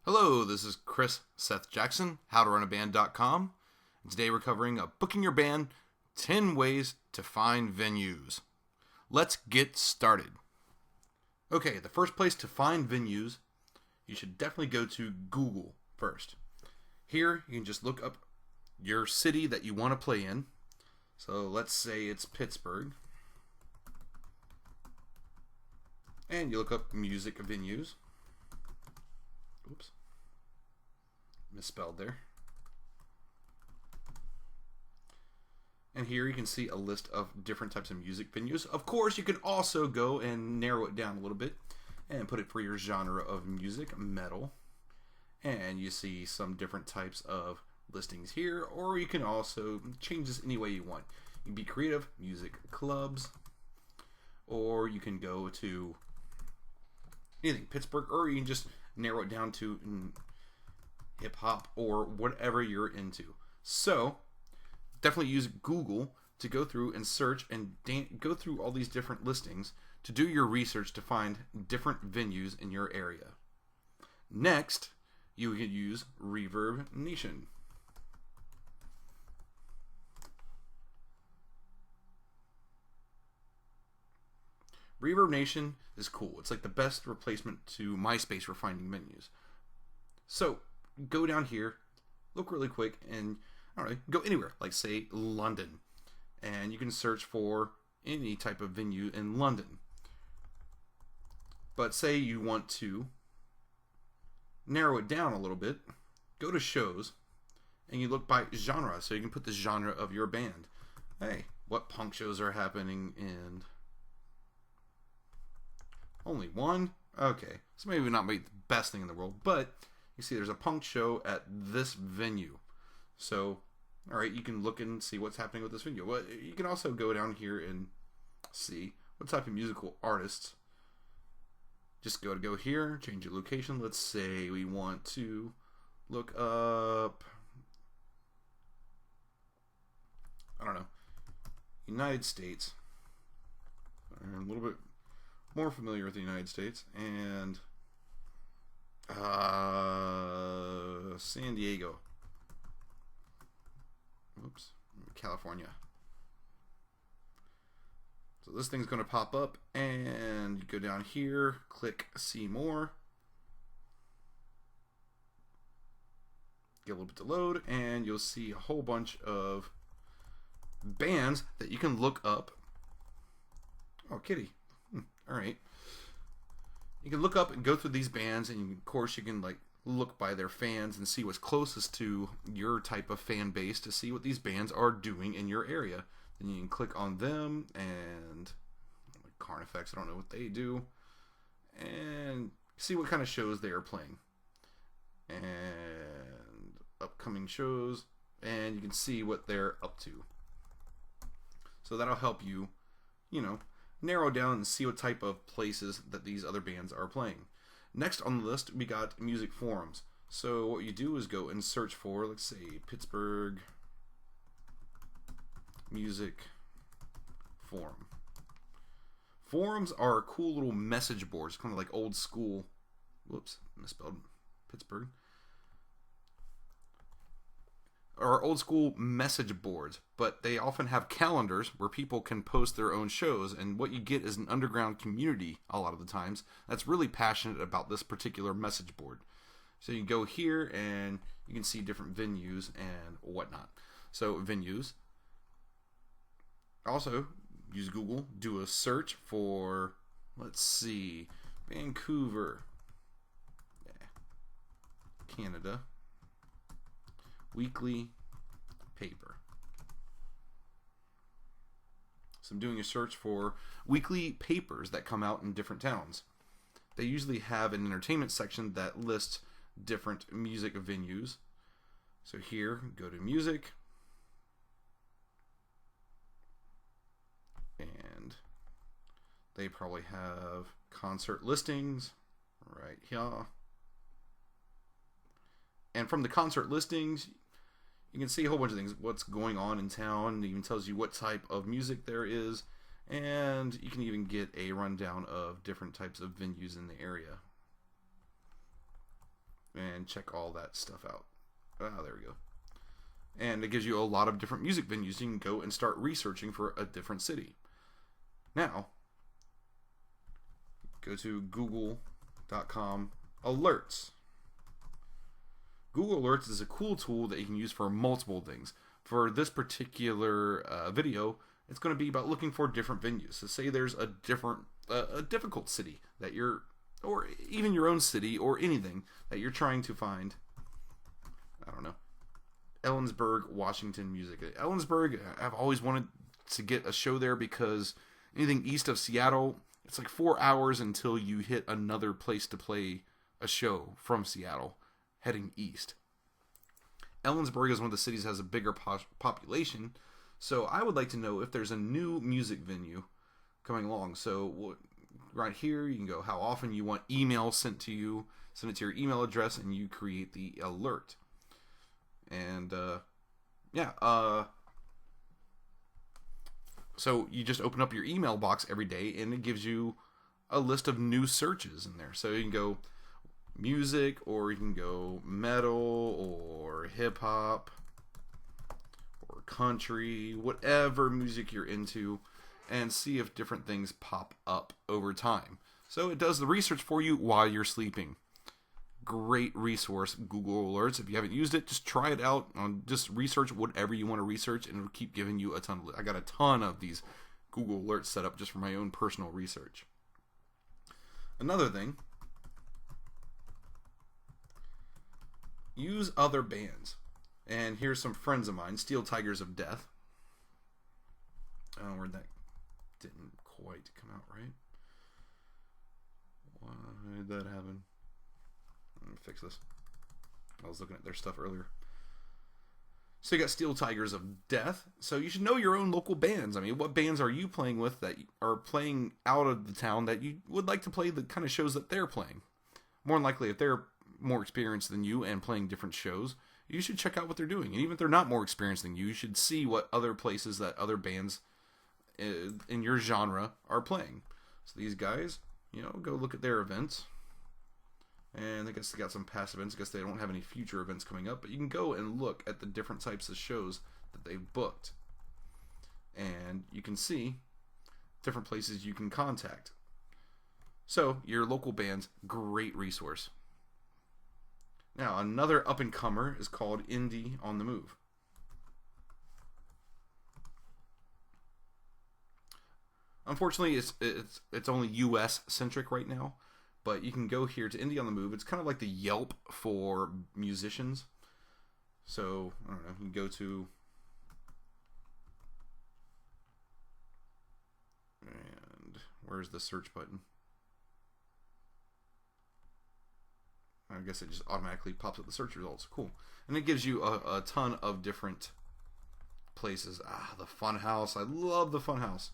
Hello, this is Seth Jackson, howtorunaband.com, and today we're covering booking your band 10 ways to find venues. Let's get started. Okay, the first place to find venues, you should definitely go to Google first. Here, you can just look up your city that you want to play in. So let's say it's Pittsburgh. And you look up music venues. Oops. Misspelled there. And here you can see a list of different types of music venues. Of course, you can also go and narrow it down a little bit and put it for your genre of music, metal. And you see some different types of listings here, or you can also change this any way you want. You can be creative, music clubs, or you can go to anything, Pittsburgh, or you can just narrow it down to hip hop or whatever you're into. So definitely use Google to go through and search and go through all these different listings to do your research to find different venues in your area. Next, you can use Reverbnation. Reverbnation is cool. It's like the best replacement to MySpace for finding venues. So go down here, look really quick, and I don't know, go anywhere, like say London, and you can search for any type of venue in London. But say you want to narrow it down a little bit, go to shows, and you look by genre, so you can put the genre of your band. Hey, what punk shows are happening in only one? Okay, so maybe not the best thing in the world, but you see there's a punk show at this venue. So, alright, you can look and see what's happening with this venue. Well, you can also go down here and see what type of musical artists. Just go here, change your location. Let's say we want to look up, I don't know, United States. I'm a little bit more familiar with the United States, and San Diego. Oops, California. So this thing's going to pop up, and you go down here, click See More. Get a little bit to load, and you'll see a whole bunch of bands that you can look up. Oh, kitty. Alright. You can look up and go through these bands, and of course you can like look by their fans and see what's closest to your type of fan base to see what these bands are doing in your area. Then you can click on them and like Carnifex, I don't know what they do, and see what kind of shows they are playing and upcoming shows, and you can see what they're up to. So that'll help you, narrow down and see what type of places that these other bands are playing. Next on the list, we got music forums. So what you do is go and search for, let's say, Pittsburgh music forum. Forums are cool little message boards, kind of like old school. Whoops, misspelled Pittsburgh. Or old school message boards, but they often have calendars where people can post their own shows, and what you get is an underground community a lot of the times that's really passionate about this particular message board. So you can go here and you can see different venues and whatnot. So venues. Also, use Google, do a search for, let's see, Vancouver, Canada. Weekly paper. So I'm doing a search for weekly papers that come out in different towns. They usually have an entertainment section that lists different music venues. So here, go to music, and they probably have concert listings right here. And from the concert listings, you can see a whole bunch of things, what's going on in town. It even tells you what type of music there is, and you can even get a rundown of different types of venues in the area. And and check all that stuff out. Ah, there we go. And it gives you a lot of different music venues. You can go and start researching for a different city. Now, go to google.com alerts. Google Alerts is a cool tool that you can use for multiple things. For this particular video, it's going to be about looking for different venues. So say there's a difficult city that you're, or even your own city or anything that you're trying to find, I don't know, Ellensburg, Washington music. Ellensburg, I've always wanted to get a show there because anything east of Seattle, it's like 4 hours until you hit another place to play a show from Seattle heading east. Ellensburg is one of the cities that has a bigger population, so I would like to know if there's a new music venue coming along. So right here, you can go how often you want email sent to you, send it to your email address, and you create the alert. And so you just open up your email box every day, and it gives you a list of new searches in there. So you can go music, or you can go metal, or hip hop, or country, whatever music you're into, and see if different things pop up over time. So it does the research for you while you're sleeping. Great resource, Google Alerts. If you haven't used it, just try it out. Just research whatever you want to research, and it'll keep giving you a ton of. I got a ton of these Google Alerts set up just for my own personal research. Another thing, use other bands. And here's some friends of mine, Steel Tigers of Death. Oh, where'd that? Didn't quite come out right. Why did that happen? Let me fix this. I was looking at their stuff earlier. So you got Steel Tigers of Death. So you should know your own local bands. I mean, what bands are you playing with that are playing out of the town that you would like to play the kind of shows that they're playing? More than likely, if they're more experienced than you and playing different shows, you should check out what they're doing. And even if they're not more experienced than you, you should see what other places that other bands in your genre are playing. So these guys, go look at their events. And I guess they got some past events. I guess they don't have any future events coming up. But you can go and look at the different types of shows that they've booked. And you can see different places you can contact. So, your local band's great resource. Now, another up-and-comer is called Indie on the Move. Unfortunately, it's only US-centric right now. But you can go here to Indie on the Move. It's kind of like the Yelp for musicians. So, I don't know, you can go to... And where's the search button? I guess it just automatically pops up the search results. Cool. And it gives you a ton of different places. The Funhouse. I love the Funhouse.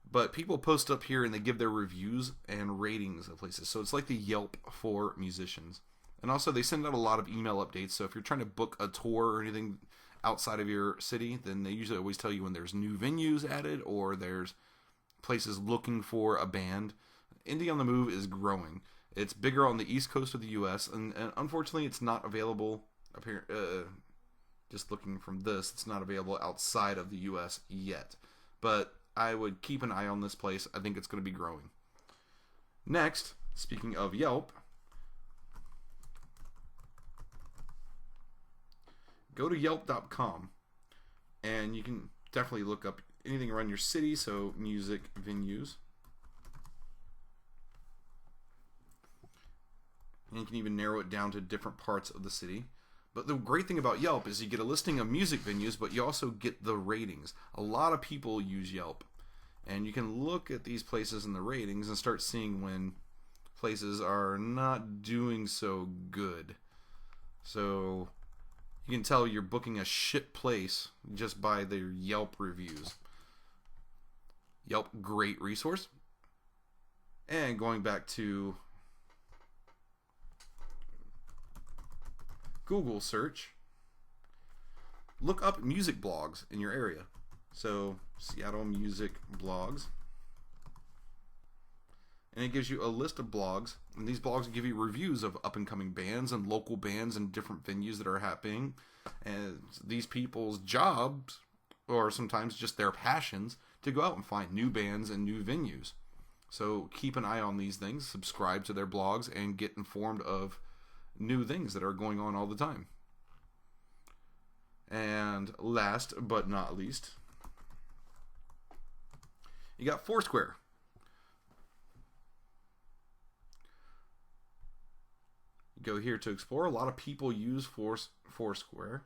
But people post up here and they give their reviews and ratings of places. So it's like the Yelp for musicians. And also they send out a lot of email updates. So if you're trying to book a tour or anything outside of your city, then they usually always tell you when there's new venues added or there's places looking for a band. Indie on the Move is growing. It's bigger on the East Coast of the US. And unfortunately it's not available up here. Just looking from this, it's not available outside of the US yet. But I would keep an eye on this place. I think it's going to be growing. Next, speaking of Yelp, go to Yelp.com and you can definitely look up anything around your city, so music venues. And you can even narrow it down to different parts of the city. But the great thing about Yelp is you get a listing of music venues, but you also get the ratings. A lot of people use Yelp. And you can look at these places in the ratings and start seeing when places are not doing so good. So you can tell you're booking a shit place just by their Yelp reviews. Yelp, great resource. And going back to Google search, look up music blogs in your area. So Seattle music blogs, and it gives you a list of blogs, and these blogs give you reviews of up-and-coming bands and local bands and different venues that are happening, and these people's jobs, or sometimes just their passions, to go out and find new bands and new venues. So keep an eye on these things, subscribe to their blogs, and get informed of new things that are going on all the time. And last but not least, you got FourSquare. You go here to explore. A lot of people use FourSquare.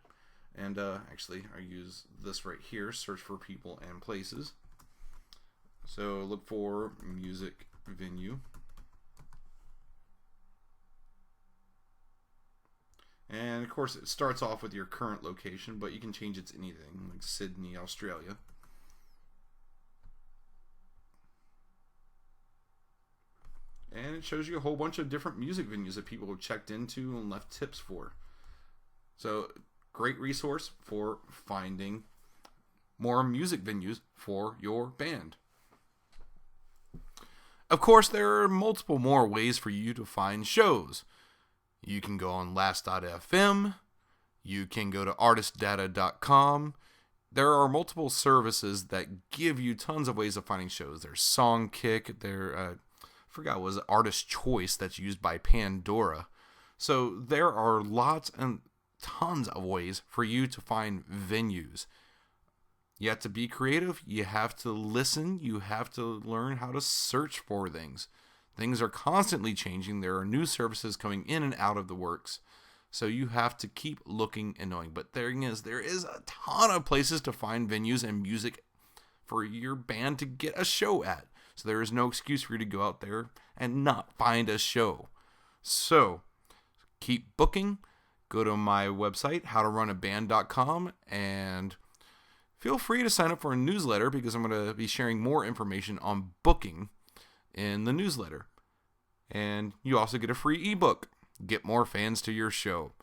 And actually, I use this right here, search for people and places. So look for music venue. And of course, it starts off with your current location, but you can change it to anything, like Sydney, Australia. And it shows you a whole bunch of different music venues that people have checked into and left tips for. So, great resource for finding more music venues for your band. Of course, there are multiple more ways for you to find shows. You can go on last.fm. You can go to artistdata.com. There are multiple services that give you tons of ways of finding shows. There's Songkick. I forgot what was it, Artist Choice, that's used by Pandora. So there are lots and tons of ways for you to find venues. You have to be creative. You have to listen. You have to learn how to search for things. Things are constantly changing. There are new services coming in and out of the works. So you have to keep looking and knowing. But there is a ton of places to find venues and music for your band to get a show at. So there is no excuse for you to go out there and not find a show. So keep booking. Go to my website, howtorunaband.com, and feel free to sign up for a newsletter because I'm going to be sharing more information on booking in the newsletter. And you also get a free ebook. Get more fans to your show.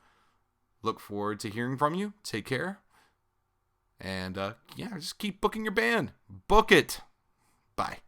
Look forward to hearing from you. Take care. And just keep booking your band. Book it. Bye.